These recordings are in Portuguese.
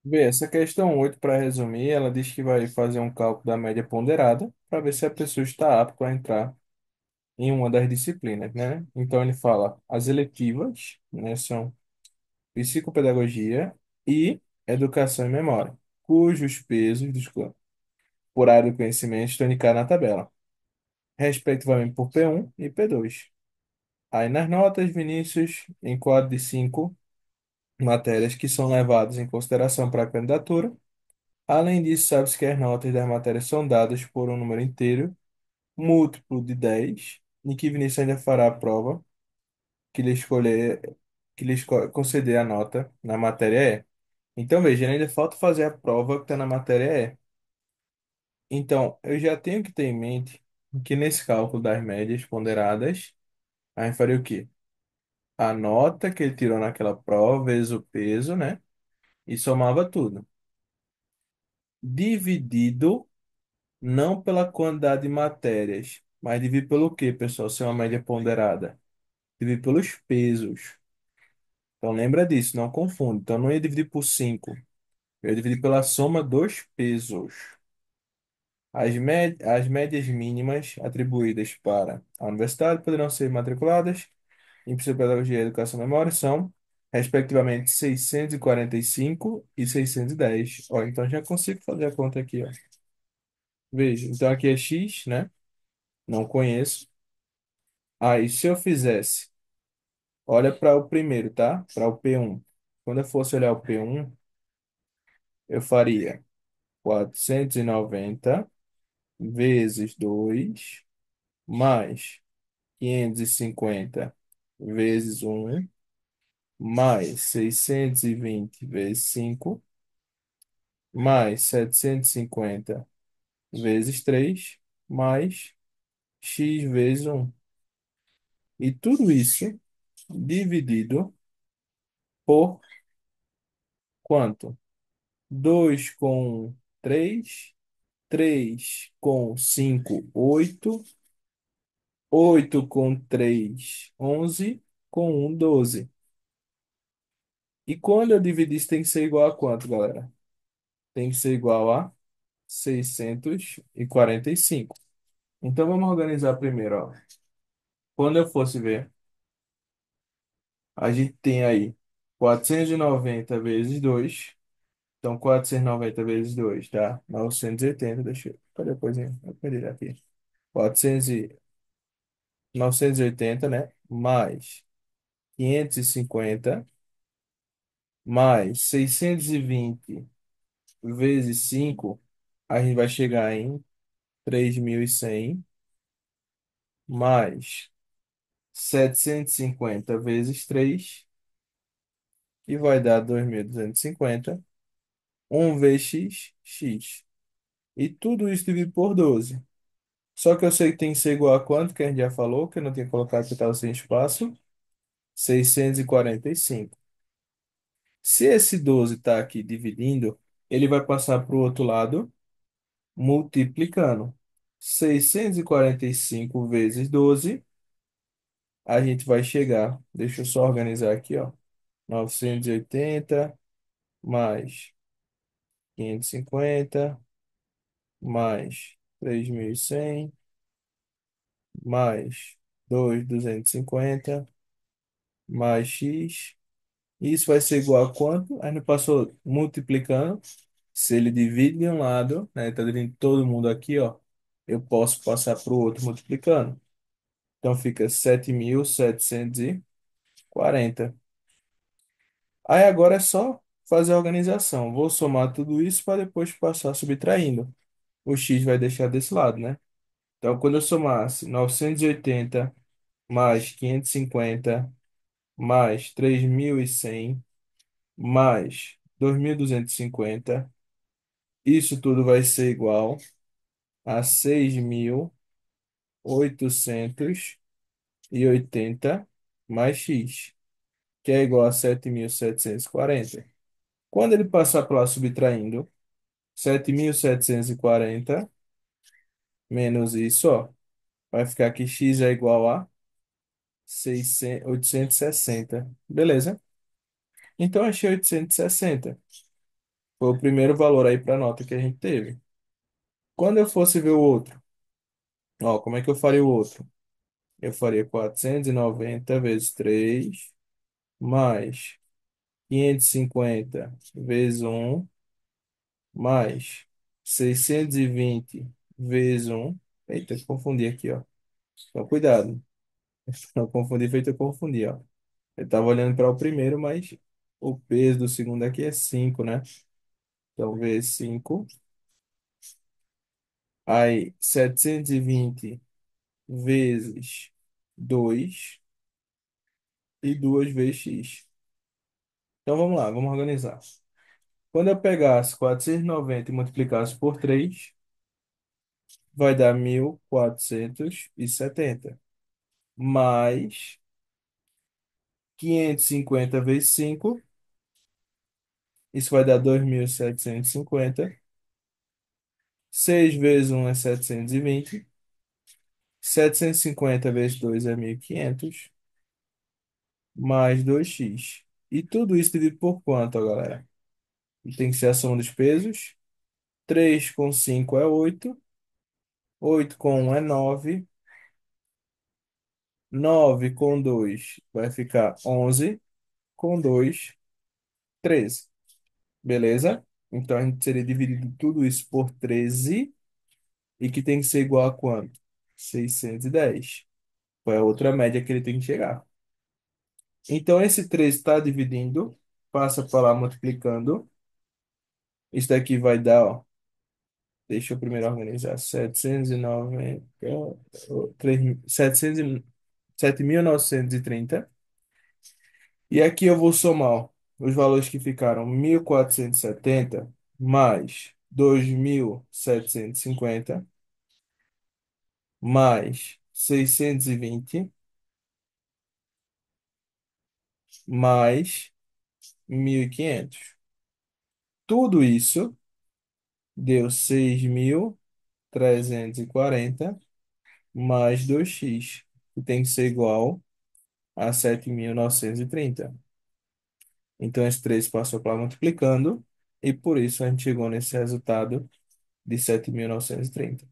Vê, essa questão 8 para resumir, ela diz que vai fazer um cálculo da média ponderada para ver se a pessoa está apta para entrar em uma das disciplinas, né? Então ele fala, as eletivas, né, são psicopedagogia e educação e memória, cujos pesos por área do conhecimento estão indicados na tabela, respectivamente por P1 e P2. Aí nas notas, Vinícius, em quadro de 5 matérias que são levadas em consideração para a candidatura. Além disso, sabe-se que as notas das matérias são dadas por um número inteiro, múltiplo de 10, e que Vinícius ainda fará a prova que lhe escolher, conceder a nota na matéria E. Então, veja, ainda falta fazer a prova que está na matéria E. Então, eu já tenho que ter em mente que nesse cálculo das médias ponderadas, a gente faria o quê? A nota que ele tirou naquela prova vezes o peso, né? E somava tudo. Dividido não pela quantidade de matérias, mas dividido pelo quê, pessoal? Se é uma média ponderada. Dividido pelos pesos. Então lembra disso, não confunde. Então não ia dividir por 5. Eu ia dividir pela soma dos pesos. As médias mínimas atribuídas para a universidade poderão ser matriculadas em Psicopedagogia e Educação e Memória são, respectivamente, 645 e 610. Ó, então já consigo fazer a conta aqui, ó. Veja, então aqui é X, né? Não conheço. Aí, se eu fizesse, olha para o primeiro, tá? Para o P1. Quando eu fosse olhar o P1, eu faria 490 vezes 2 mais 550 vezes um mais 620 vezes 5 mais 750 vezes 3 mais x vezes um. E tudo isso dividido por quanto? 2 com 3, 3 com 5, 8, 8 com 3, 11, com um 12. E quando eu dividir isso tem que ser igual a quanto, galera? Tem que ser igual a 645. Então vamos organizar primeiro, ó. Quando eu fosse ver, a gente tem aí 490 vezes 2. Então 490 vezes 2 tá? 980, deixa eu... Cadê a coisinha? Eu perdi aqui. 400 980, né? Mais 550, mais 620 vezes 5, a gente vai chegar em 3.100, mais 750 vezes 3, que vai dar 2.250, 1 vezes x, x. E tudo isso dividido por 12. Só que eu sei que tem que ser igual a quanto, que a gente já falou, que eu não tinha colocado que estava sem espaço, 645. Se esse 12 está aqui dividindo, ele vai passar para o outro lado, multiplicando. 645 vezes 12, a gente vai chegar, deixa eu só organizar aqui, ó, 980 mais 550 mais 3.100 mais 2.250 mais x. Isso vai ser igual a quanto? A gente passou multiplicando. Se ele divide de um lado, né? Tá dividindo todo mundo aqui, ó. Eu posso passar para o outro multiplicando. Então fica 7.740. Aí agora é só fazer a organização. Vou somar tudo isso para depois passar subtraindo. O x vai deixar desse lado, né? Então quando eu somasse 980 mais 550 mais 3.100 mais 2.250, isso tudo vai ser igual a 6.880 mais x, que é igual a 7.740. Quando ele passar para lá subtraindo, 7.740 menos isso, ó, vai ficar que x é igual a 860. Beleza? Então achei 860. Foi o primeiro valor aí para a nota que a gente teve. Quando eu fosse ver o outro, ó, como é que eu faria o outro? Eu faria 490 vezes 3 mais 550 vezes um mais 620 vezes um. Eita, confundi aqui, ó. Então, cuidado. Não confundi, feito eu confundi, ó. Eu estava olhando para o primeiro, mas o peso do segundo aqui é 5, né? Então, vezes 5. Aí, 720 vezes 2 e 2 vezes x. Então, vamos lá, vamos organizar. Quando eu pegasse 490 e multiplicasse por 3 vai dar 1470. Mais 550 vezes 5 isso vai dar 2750. 6 vezes um é 720. 750 vezes 2 é 1500 mais 2x. E tudo isso dividido por quanto, ó, galera? E tem que ser a soma dos pesos. 3 com 5 é 8. 8 com 1 é 9. 9 com 2 vai ficar 11. Com 2, 13. Beleza? Então a gente seria dividido tudo isso por 13 e que tem que ser igual a quanto? 610. Foi a outra média que ele tem que chegar. Então esse 13 está dividindo, passa para lá multiplicando. Isso daqui vai dar, ó, deixa eu primeiro organizar, 790, 700, 7.930. E aqui eu vou somar, ó, os valores que ficaram 1.470 mais 2.750 mais 620 mais 1.500. Tudo isso deu 6.340 mais 2x, que tem que ser igual a 7.930. Então, esse 3 passou para multiplicando, e por isso a gente chegou nesse resultado de 7.930.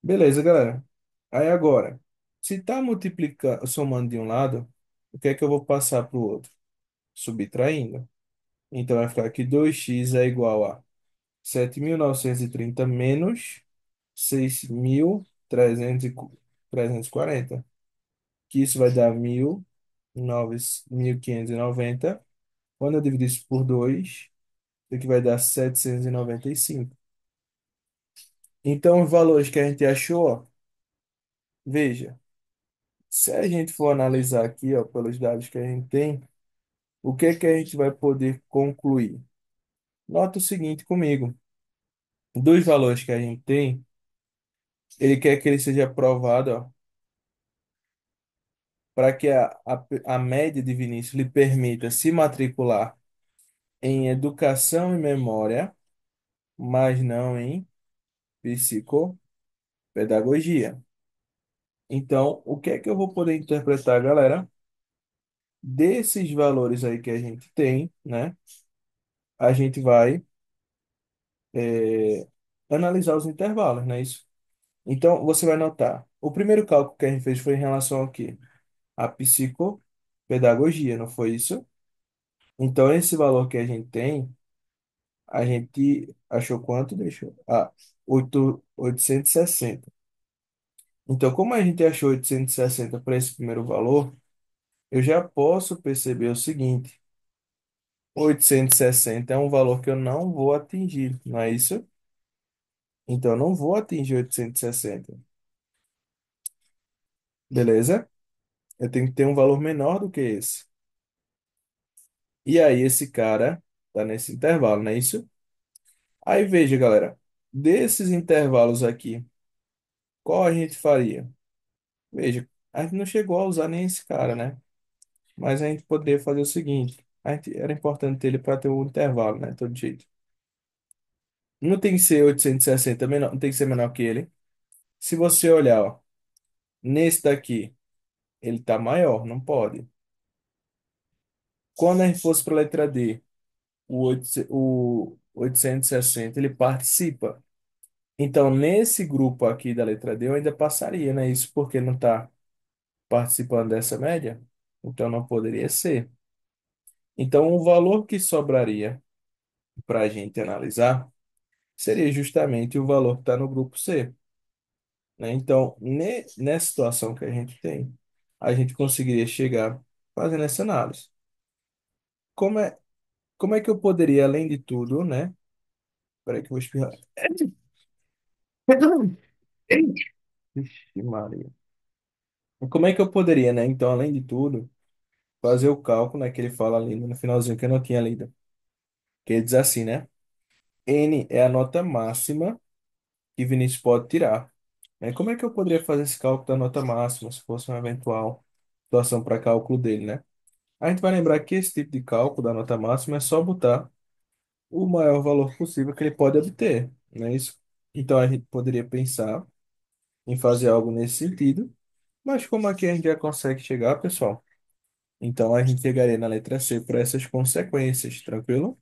Beleza, galera. Aí agora, se está multiplicando, somando de um lado, o que é que eu vou passar para o outro? Subtraindo. Então, vai ficar que 2x é igual a 7.930 menos 6.340, que isso vai dar 1.590. Quando eu dividir isso por 2, isso aqui vai dar 795. Então, os valores que a gente achou, ó, veja, se a gente for analisar aqui, ó, pelos dados que a gente tem, o que é que a gente vai poder concluir? Nota o seguinte comigo. Dos valores que a gente tem, ele quer que ele seja aprovado, ó, para que a média de Vinícius lhe permita se matricular em educação e memória, mas não em psicopedagogia. Então, o que é que eu vou poder interpretar, galera? Desses valores aí que a gente tem, né? A gente vai analisar os intervalos, não é isso? Então, você vai notar. O primeiro cálculo que a gente fez foi em relação ao quê? A psicopedagogia, não foi isso? Então, esse valor que a gente tem, a gente achou quanto? Deixa eu... 860. Então, como a gente achou 860 para esse primeiro valor, eu já posso perceber o seguinte: 860 é um valor que eu não vou atingir, não é isso? Então, eu não vou atingir 860, beleza? Eu tenho que ter um valor menor do que esse. E aí, esse cara tá nesse intervalo, não é isso? Aí, veja, galera, desses intervalos aqui, qual a gente faria? Veja, a gente não chegou a usar nem esse cara, né? Mas a gente poderia fazer o seguinte: era importante ter ele para ter um intervalo, né? Todo jeito. Não tem que ser 860 menor, não tem que ser menor que ele. Se você olhar, ó, nesse daqui, ele tá maior, não pode. Quando a gente fosse para a letra D, 860 ele participa. Então, nesse grupo aqui da letra D, eu ainda passaria, né? Isso porque não está participando dessa média. Então, não poderia ser. Então, o valor que sobraria para a gente analisar seria justamente o valor que está no grupo C, né? Então, nessa situação que a gente tem, a gente conseguiria chegar fazendo essa análise. Como é, como é que eu poderia, além de tudo, né? Peraí que eu vou espirrar. Ixi, Maria. Como é que eu poderia, né? Então, além de tudo, fazer o cálculo, né, que ele fala ali no finalzinho que eu não tinha lido. Que ele diz assim, né? N é a nota máxima que Vinícius pode tirar. Como é que eu poderia fazer esse cálculo da nota máxima, se fosse uma eventual situação para cálculo dele, né? A gente vai lembrar que esse tipo de cálculo da nota máxima é só botar o maior valor possível que ele pode obter, não é isso? Então a gente poderia pensar em fazer algo nesse sentido, mas como aqui a gente já consegue chegar, pessoal, então a gente chegaria na letra C por essas consequências, tranquilo?